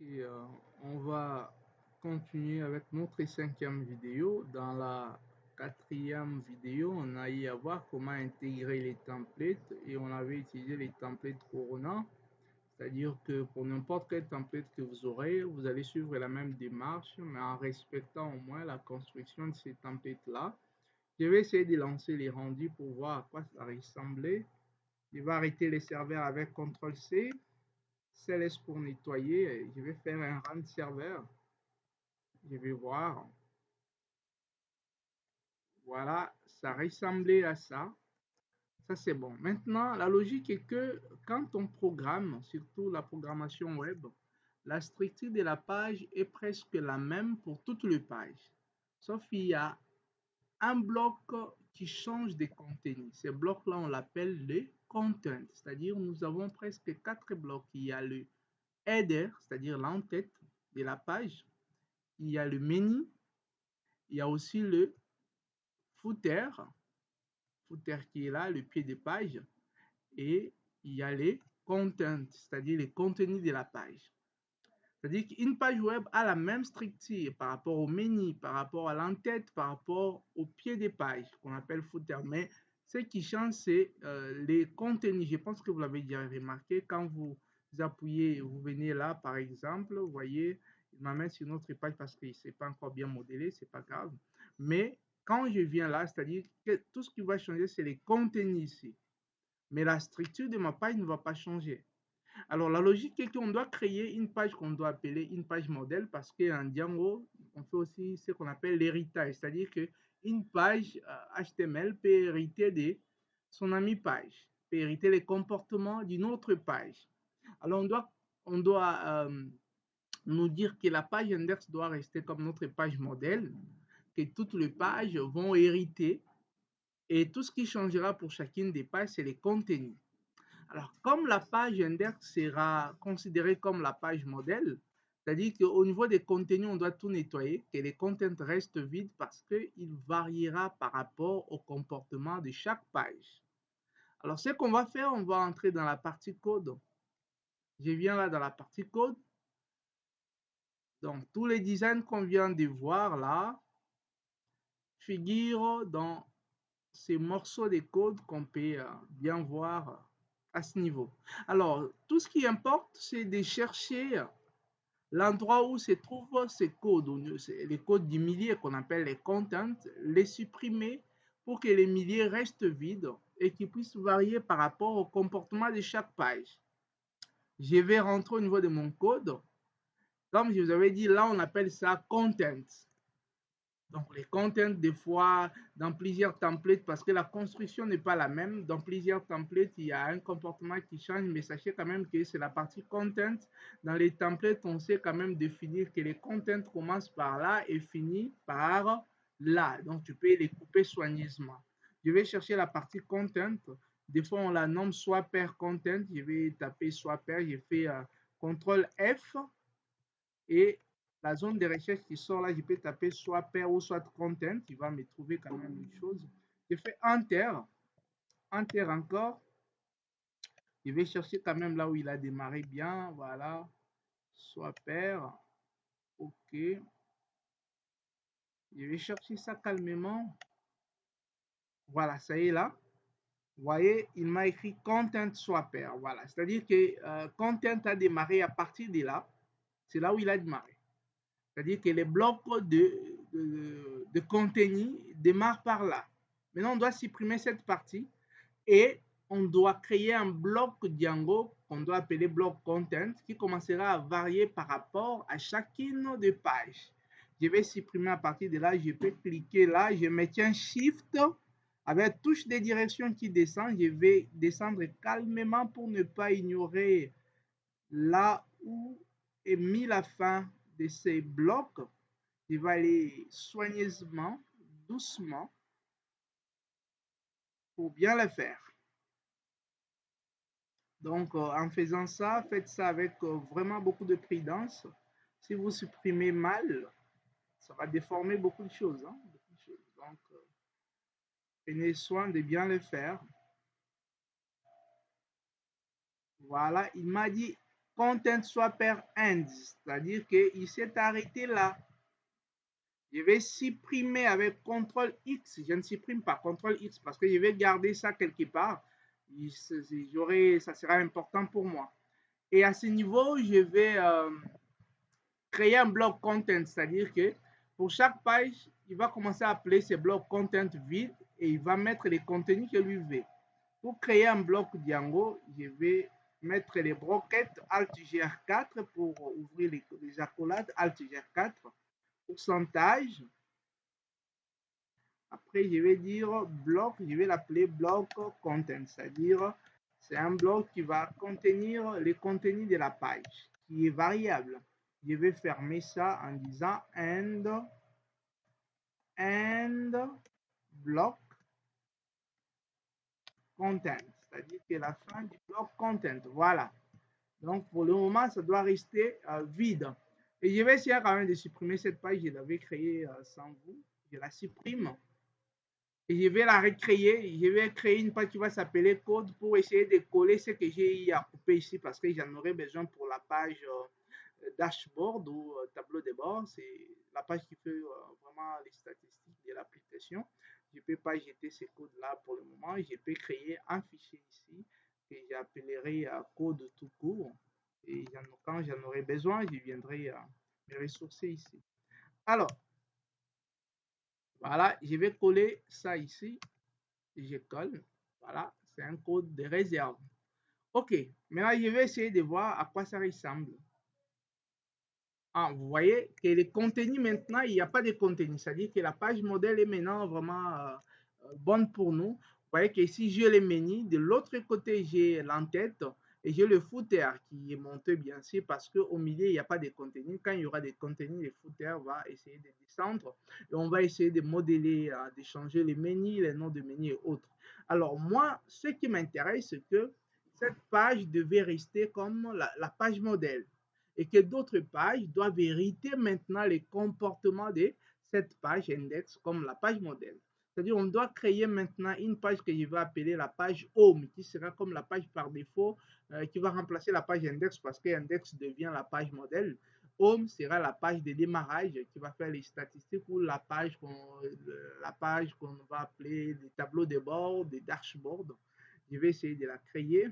Et, on va continuer avec notre cinquième vidéo. Dans la quatrième vidéo, on a eu à voir comment intégrer les templates et on avait utilisé les templates Corona. C'est-à-dire que pour n'importe quel template que vous aurez, vous allez suivre la même démarche, mais en respectant au moins la construction de ces templates-là. Je vais essayer de lancer les rendus pour voir à quoi ça ressemblait. Je vais arrêter les serveurs avec CTRL-C. CLS pour nettoyer. Je vais faire un run serveur. Je vais voir. Voilà, ça ressemblait à ça. Ça, c'est bon. Maintenant, la logique est que quand on programme, surtout la programmation web, la structure de la page est presque la même pour toutes les pages. Sauf qu'il y a un bloc qui change de contenu. Ce bloc-là, on l'appelle le content. C'est-à-dire, nous avons presque quatre blocs. Il y a le header, c'est-à-dire l'entête de la page. Il y a le menu. Il y a aussi le footer, footer qui est là, le pied de page. Et il y a les contents, c'est-à-dire les contenus de la page. C'est-à-dire qu'une page web a la même structure par rapport au menu, par rapport à l'entête, par rapport au pied des pages qu'on appelle footer. Mais ce qui change, c'est les contenus. Je pense que vous l'avez déjà remarqué. Quand vous appuyez, vous venez là, par exemple, vous voyez, il m'amène sur notre page parce que ce n'est pas encore bien modélé, ce n'est pas grave. Mais quand je viens là, c'est-à-dire que tout ce qui va changer, c'est les contenus ici. Mais la structure de ma page ne va pas changer. Alors, la logique est qu'on doit créer une page qu'on doit appeler une page modèle parce qu'en Django, on fait aussi ce qu'on appelle l'héritage, c'est-à-dire qu'une page HTML peut hériter de son ami page, peut hériter les comportements d'une autre page. Alors, on doit nous dire que la page index doit rester comme notre page modèle, que toutes les pages vont hériter et tout ce qui changera pour chacune des pages, c'est les contenus. Alors, comme la page index sera considérée comme la page modèle, c'est-à-dire qu'au niveau des contenus, on doit tout nettoyer, que les contenus restent vides parce qu'il variera par rapport au comportement de chaque page. Alors, ce qu'on va faire, on va entrer dans la partie code. Je viens là dans la partie code. Donc, tous les designs qu'on vient de voir là figurent dans ces morceaux de code qu'on peut bien voir à ce niveau. Alors, tout ce qui importe, c'est de chercher l'endroit où se trouvent ces codes, les codes du millier qu'on appelle les contents, les supprimer pour que les milliers restent vides et qu'ils puissent varier par rapport au comportement de chaque page. Je vais rentrer au niveau de mon code. Comme je vous avais dit, là, on appelle ça content. Donc, les contents, des fois, dans plusieurs templates, parce que la construction n'est pas la même, dans plusieurs templates, il y a un comportement qui change, mais sachez quand même que c'est la partie content. Dans les templates, on sait quand même définir que les contents commencent par là et finissent par là. Donc, tu peux les couper soigneusement. Je vais chercher la partie content. Des fois, on la nomme soit pair content. Je vais taper soit pair. Je fais CTRL F et la zone de recherche qui sort là, je peux taper soit pair ou soit content. Il va me trouver quand même une chose. Je fais Enter. Enter encore. Je vais chercher quand même là où il a démarré bien. Voilà. Soit pair. OK. Je vais chercher ça calmement. Voilà, ça y est là. Vous voyez, il m'a écrit content soit pair. Voilà. C'est-à-dire que content a démarré à partir de là. C'est là où il a démarré. C'est-à-dire que les blocs de contenu démarrent par là. Maintenant, on doit supprimer cette partie et on doit créer un bloc Django qu'on doit appeler bloc content qui commencera à varier par rapport à chacune des pages. Je vais supprimer à partir de là, je peux cliquer là, je maintiens Shift avec touche de direction qui descend, je vais descendre calmement pour ne pas ignorer là où est mis la fin de ces blocs. Je vais aller soigneusement, doucement, pour bien le faire. Donc, en faisant ça, faites ça avec vraiment beaucoup de prudence. Si vous supprimez mal, ça va déformer beaucoup de choses. Hein, beaucoup de choses. Donc, prenez soin de bien le faire. Voilà, il m'a dit content swapper end, c'est-à-dire qu'il s'est arrêté là. Je vais supprimer avec CTRL X. Je ne supprime pas CTRL X parce que je vais garder ça quelque part. Ça sera important pour moi. Et à ce niveau, je vais créer un bloc content, c'est-à-dire que pour chaque page, il va commencer à appeler ce bloc content vide et il va mettre les contenus que lui veut. Pour créer un bloc Django, je vais mettre les broquettes Alt Gr4 pour ouvrir les accolades Alt Gr4, pourcentage. Après, je vais dire bloc, je vais l'appeler bloc content, c'est-à-dire c'est un bloc qui va contenir les contenus de la page, qui est variable. Je vais fermer ça en disant end bloc content, c'est-à-dire que la fin du bloc content. Voilà. Donc, pour le moment, ça doit rester vide. Et je vais essayer quand même de supprimer cette page. Je l'avais créée sans vous. Je la supprime. Et je vais la recréer. Je vais créer une page qui va s'appeler code pour essayer de coller ce que j'ai à couper ici parce que j'en aurai besoin pour la page dashboard ou tableau de bord. C'est la page qui fait vraiment les statistiques de l'application. Je ne peux pas jeter ces codes-là pour le moment. Je peux créer un fichier ici que j'appellerai code tout court. Et quand j'en aurai besoin, je viendrai me ressourcer ici. Alors, voilà, je vais coller ça ici. Je colle. Voilà, c'est un code de réserve. OK, maintenant je vais essayer de voir à quoi ça ressemble. Ah, vous voyez que les contenus maintenant, il n'y a pas de contenu. C'est-à-dire que la page modèle est maintenant vraiment bonne pour nous. Vous voyez que ici, j'ai les menus. De l'autre côté, j'ai l'entête et j'ai le footer qui est monté bien sûr parce qu'au milieu, il n'y a pas de contenu. Quand il y aura des contenus, le footer va essayer de descendre et on va essayer de modeler, de changer les menus, les noms de menus et autres. Alors moi, ce qui m'intéresse, c'est que cette page devait rester comme la page modèle et que d'autres pages doivent hériter maintenant les comportements de cette page index comme la page modèle. C'est-à-dire on doit créer maintenant une page que je vais appeler la page home qui sera comme la page par défaut qui va remplacer la page index parce que index devient la page modèle. Home sera la page de démarrage qui va faire les statistiques ou la page qu'on va appeler des tableaux de bord, des dashboards. Je vais essayer de la créer.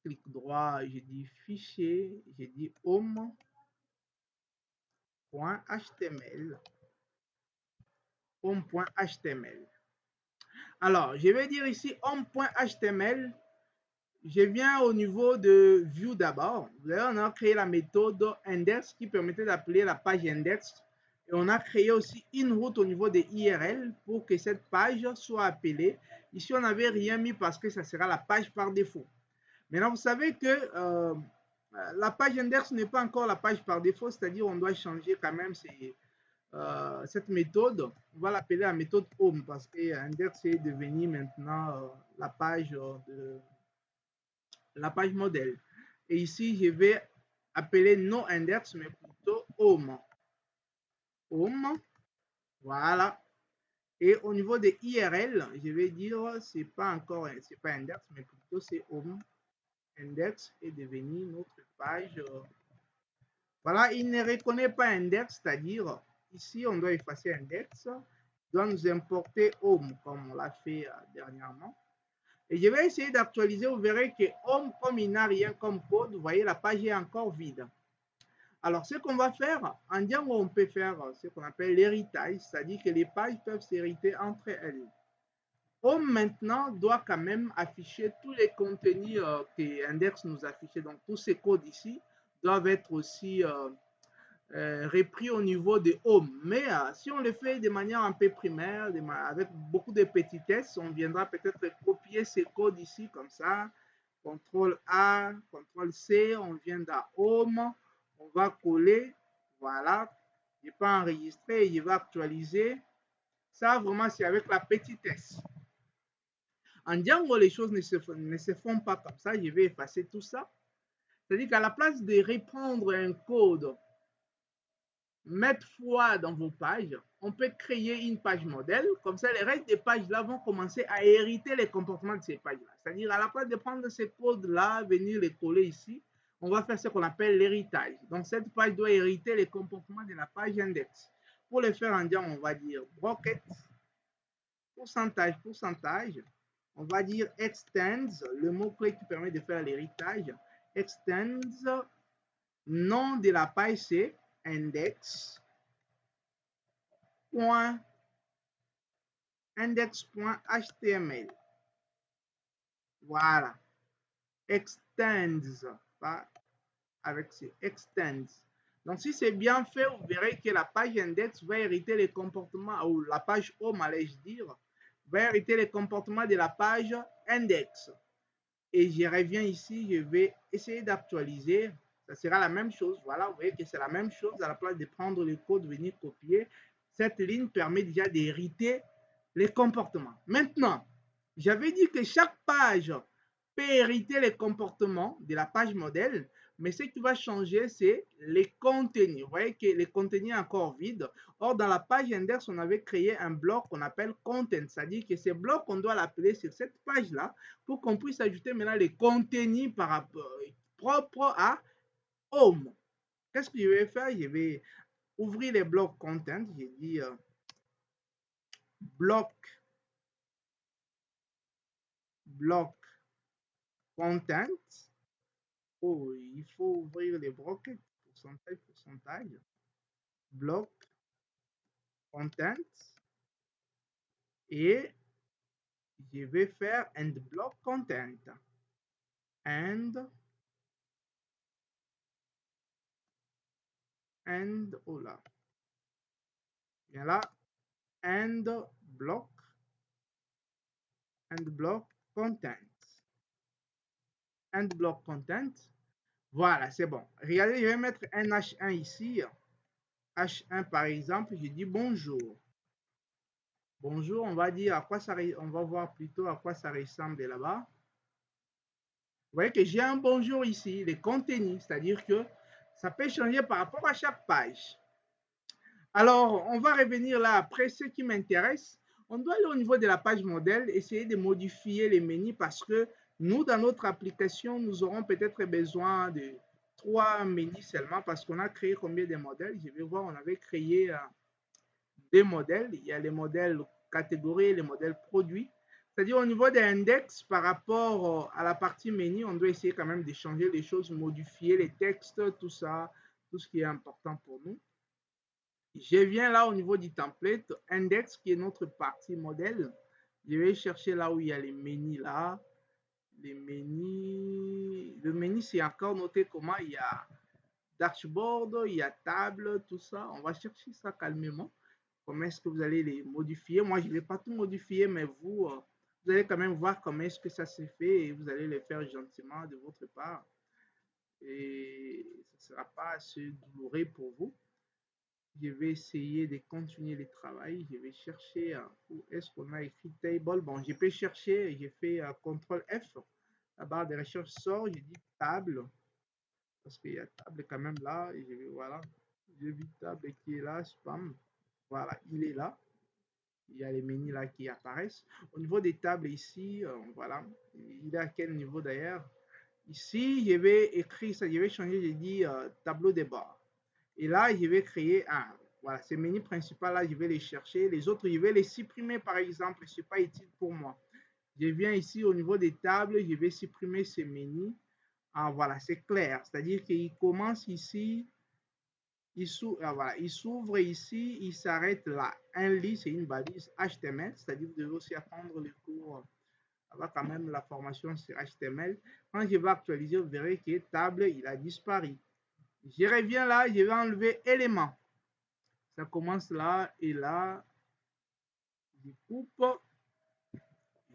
Clic droit, je dis fichier, je dis home.html. Home.html. Alors, je vais dire ici home.html. Je viens au niveau de view d'abord. Vous voyez, on a créé la méthode index qui permettait d'appeler la page index. Et on a créé aussi une route au niveau des URL pour que cette page soit appelée. Ici, on n'avait rien mis parce que ça sera la page par défaut. Maintenant, vous savez que la page index n'est pas encore la page par défaut, c'est-à-dire on doit changer quand même cette méthode. On va l'appeler la méthode home parce que index est devenu maintenant la page modèle. Et ici, je vais appeler non index, mais plutôt home. Home, voilà. Et au niveau des URL, je vais dire, c'est pas index, mais plutôt c'est home. Index est devenu notre page. Voilà, il ne reconnaît pas index, c'est-à-dire ici on doit effacer index, il doit nous importer home comme on l'a fait dernièrement. Et je vais essayer d'actualiser, vous verrez que home, comme il n'a rien comme code, vous voyez la page est encore vide. Alors ce qu'on va faire, en Django on peut faire ce qu'on appelle l'héritage, c'est-à-dire que les pages peuvent s'hériter entre elles. Home maintenant doit quand même afficher tous les contenus que Index nous affichait. Donc tous ces codes ici doivent être aussi repris au niveau de Home. Mais si on le fait de manière un peu primaire, avec beaucoup de petitesses, on viendra peut-être copier ces codes ici comme ça. CTRL A, CTRL C, on vient dans Home, on va coller, voilà. Je peux enregistrer, je vais actualiser. Ça vraiment c'est avec la petitesse. En Django, les choses ne se font pas comme ça. Je vais effacer tout ça. C'est-à-dire qu'à la place de reprendre un code mettre foi dans vos pages, on peut créer une page modèle. Comme ça, les restes des pages-là vont commencer à hériter les comportements de ces pages-là. C'est-à-dire, à la place de prendre ces codes-là, venir les coller ici, on va faire ce qu'on appelle l'héritage. Donc, cette page doit hériter les comportements de la page index. Pour le faire en disant, on va dire bracket, pourcentage, pourcentage. On va dire extends, le mot-clé qui permet de faire l'héritage. Extends, nom de la page, c'est index. Index.html. Voilà. Extends. Pas avec ces extends. Donc, si c'est bien fait, vous verrez que la page index va hériter les comportements, ou la page home, allais-je dire, va hériter les comportements de la page index. Et je reviens ici, je vais essayer d'actualiser. Ça sera la même chose. Voilà, vous voyez que c'est la même chose. À la place de prendre le code, venir copier, cette ligne permet déjà d'hériter les comportements. Maintenant, j'avais dit que chaque page peut hériter les comportements de la page modèle, mais ce qui va changer, c'est les contenus. Vous voyez que les contenus sont encore vides. Or, dans la page index, on avait créé un bloc qu'on appelle content, c'est-à-dire que ce bloc, on doit l'appeler sur cette page-là pour qu'on puisse ajouter maintenant les contenus par rapport, propres à home. Qu'est-ce que je vais faire? Je vais ouvrir les blocs content. J'ai dit bloc content. Oh, il faut ouvrir les brackets. Pourcentage. Bloc content. Et je vais faire end block content. Oh là. Bien là. End block content. End block content. Voilà, c'est bon. Regardez, je vais mettre un H1 ici. H1 par exemple, je dis bonjour. Bonjour, on va dire à quoi ça, on va voir plutôt à quoi ça ressemble là-bas. Vous voyez que j'ai un bonjour ici, les contenus, c'est-à-dire que ça peut changer par rapport à chaque page. Alors, on va revenir là après. Ce qui m'intéresse, on doit aller au niveau de la page modèle, essayer de modifier les menus parce que nous, dans notre application, nous aurons peut-être besoin de 3 menus seulement parce qu'on a créé combien de modèles? Je vais voir, on avait créé des modèles. Il y a les modèles catégories, les modèles produits. C'est-à-dire au niveau des index par rapport à la partie menu, on doit essayer quand même de changer les choses, modifier les textes, tout ça, tout ce qui est important pour nous. Je viens là au niveau du template, index qui est notre partie modèle. Je vais chercher là où il y a les menus là. Les menus, le menu c'est encore noté comment il y a dashboard, il y a table, tout ça. On va chercher ça calmement. Comment est-ce que vous allez les modifier? Moi, je ne vais pas tout modifier, mais vous, vous allez quand même voir comment est-ce que ça se fait et vous allez le faire gentiment de votre part. Et ce ne sera pas assez douloureux pour vous. Je vais essayer de continuer le travail. Je vais chercher où est-ce qu'on a écrit table. Bon, je peux chercher. J'ai fait CTRL F. La barre de recherche sort. Je dis table. Parce qu'il y a table quand même là. Et je vais, voilà. J'ai vu table qui est là. Spam. Voilà, il est là. Il y a les menus là qui apparaissent. Au niveau des tables ici, voilà. Il est à quel niveau d'ailleurs? Ici, je vais écrire ça. Je vais changer. Je dis tableau de bord. Et là, je vais créer un. Voilà, ces menus principaux là, je vais les chercher. Les autres, je vais les supprimer par exemple. Ce n'est pas utile pour moi. Je viens ici au niveau des tables, je vais supprimer ces menus. Ah, voilà, c'est clair. C'est-à-dire qu'il commence ici, il s'ouvre ici, il s'arrête là. Un lit, c'est une balise HTML. C'est-à-dire que vous devez aussi apprendre le cours avoir quand même la formation sur HTML. Quand je vais actualiser, vous verrez que table, il a disparu. Je reviens là, je vais enlever élément. Ça commence là et là. Je coupe,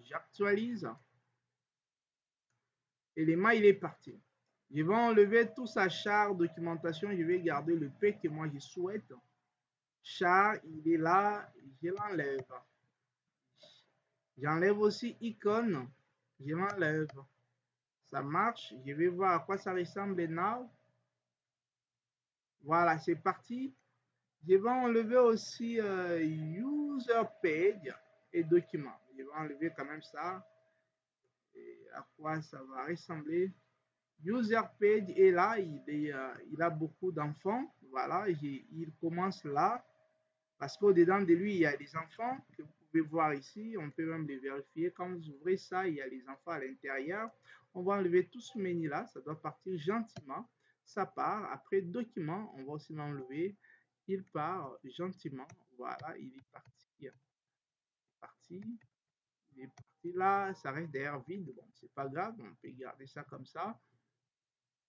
j'actualise. Élément, il est parti. Je vais enlever tout sa char documentation. Je vais garder le P que moi je souhaite. Char, il est là. Je l'enlève. J'enlève aussi icône. Je l'enlève. Ça marche. Je vais voir à quoi ça ressemble now. Voilà, c'est parti. Je vais enlever aussi user page et document. Je vais enlever quand même ça. Et à quoi ça va ressembler? User page est là, il a beaucoup d'enfants. Voilà, il commence là. Parce qu'au-dedans de lui, il y a des enfants que vous pouvez voir ici. On peut même les vérifier. Quand vous ouvrez ça, il y a les enfants à l'intérieur. On va enlever tout ce menu-là. Ça doit partir gentiment. Ça part. Après, document, on va aussi l'enlever. Il part gentiment. Voilà, il est parti. Il est parti. Il est parti là. Ça reste derrière vide. Bon, c'est pas grave. On peut garder ça comme ça.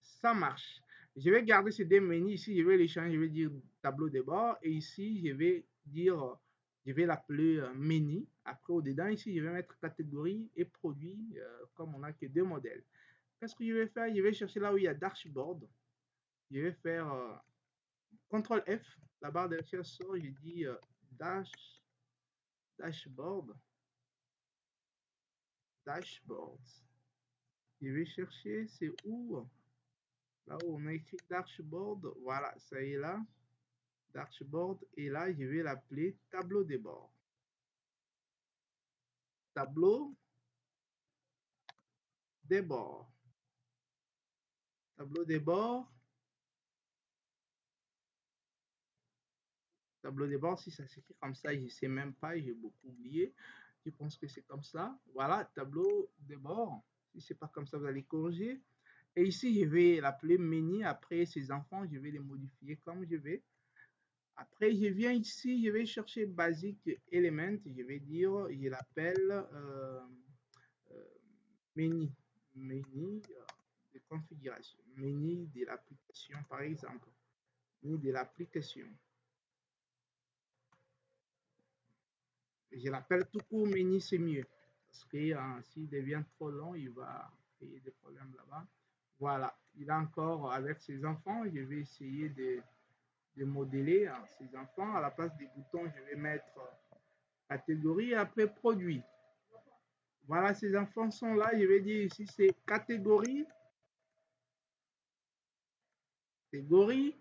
Ça marche. Je vais garder ces deux menus ici, je vais les changer, je vais dire tableau de bord et ici je vais dire, je vais l'appeler menu. Après au dedans ici je vais mettre catégorie et produit comme on n'a que deux modèles. Qu'est-ce que je vais faire? Je vais chercher là où il y a dashboard. Je vais faire CTRL F, la barre de recherche sort, je dis dashboard, dashboard. Je vais chercher, c'est où? Là où on a écrit dashboard, voilà, ça y est là. Dashboard et là je vais l'appeler tableau de bord. Tableau des bords. Tableau des bords. Tableau des bords, si ça s'écrit comme ça, je ne sais même pas, j'ai beaucoup oublié. Je pense que c'est comme ça. Voilà, tableau des bords. Si ce n'est pas comme ça, vous allez corriger. Et ici, je vais l'appeler menu. Après, ces enfants, je vais les modifier comme je vais. Après, je viens ici, je vais chercher basic element. Je vais dire, je l'appelle menu. Menu de configuration. Menu de l'application, par exemple. Menu de l'application. Je l'appelle tout court menu, c'est mieux. Parce que s'il devient trop long, il va créer des problèmes là-bas. Voilà. Il a encore, avec ses enfants, je vais essayer de modeler ses enfants. À la place des boutons, je vais mettre catégorie et après produit. Voilà, ces enfants sont là. Je vais dire ici, c'est catégorie. Catégorie.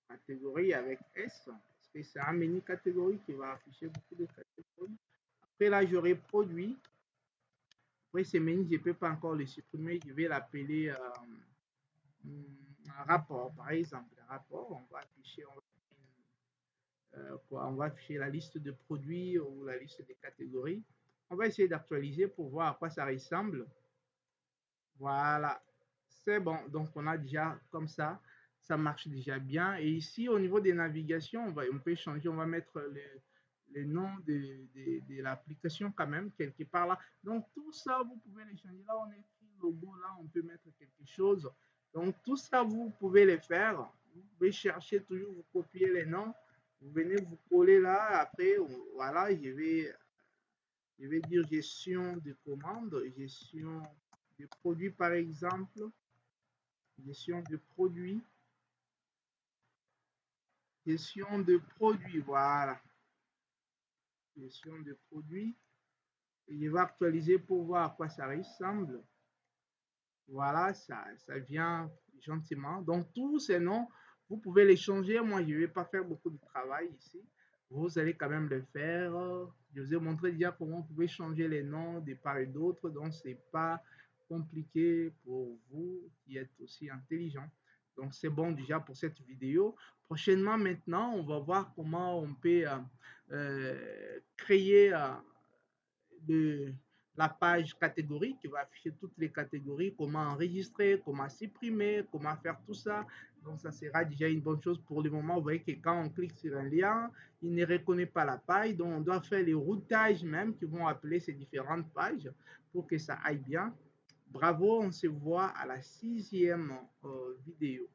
Catégorie avec S. Parce que c'est un menu catégorie qui va afficher beaucoup de catégories. Après, là, j'aurai produit. Après, ce menu, je ne peux pas encore le supprimer. Je vais l'appeler un rapport, par exemple. Un rapport, on va afficher, on va afficher la liste de produits ou la liste des catégories. On va essayer d'actualiser pour voir à quoi ça ressemble. Voilà, c'est bon. Donc, on a déjà comme ça marche déjà bien. Et ici, au niveau des navigations, on peut changer, on va mettre le nom de l'application quand même, quelque part là. Donc, tout ça, vous pouvez les changer. Là, on écrit logo, là, on peut mettre quelque chose. Donc, tout ça, vous pouvez les faire. Vous pouvez chercher toujours, vous copiez les noms. Vous venez vous coller là. Après, voilà, je vais dire gestion de commande, gestion de produits par exemple, gestion de produits, gestion de produits, voilà, gestion de produits. Et je vais actualiser pour voir à quoi ça ressemble. Voilà, ça vient gentiment. Donc, tous ces noms, vous pouvez les changer. Moi, je ne vais pas faire beaucoup de travail ici. Vous allez quand même le faire. Je vous ai montré déjà comment vous pouvez changer les noms de part et d'autre. Donc, ce n'est pas compliqué pour vous qui êtes aussi intelligent. Donc, c'est bon déjà pour cette vidéo. Prochainement, maintenant, on va voir comment on peut créer de la page catégorie qui va afficher toutes les catégories, comment enregistrer, comment supprimer, comment faire tout ça. Donc, ça sera déjà une bonne chose pour le moment. Vous voyez que quand on clique sur un lien, il ne reconnaît pas la page. Donc, on doit faire les routages même qui vont appeler ces différentes pages pour que ça aille bien. Bravo, on se voit à la 6e vidéo.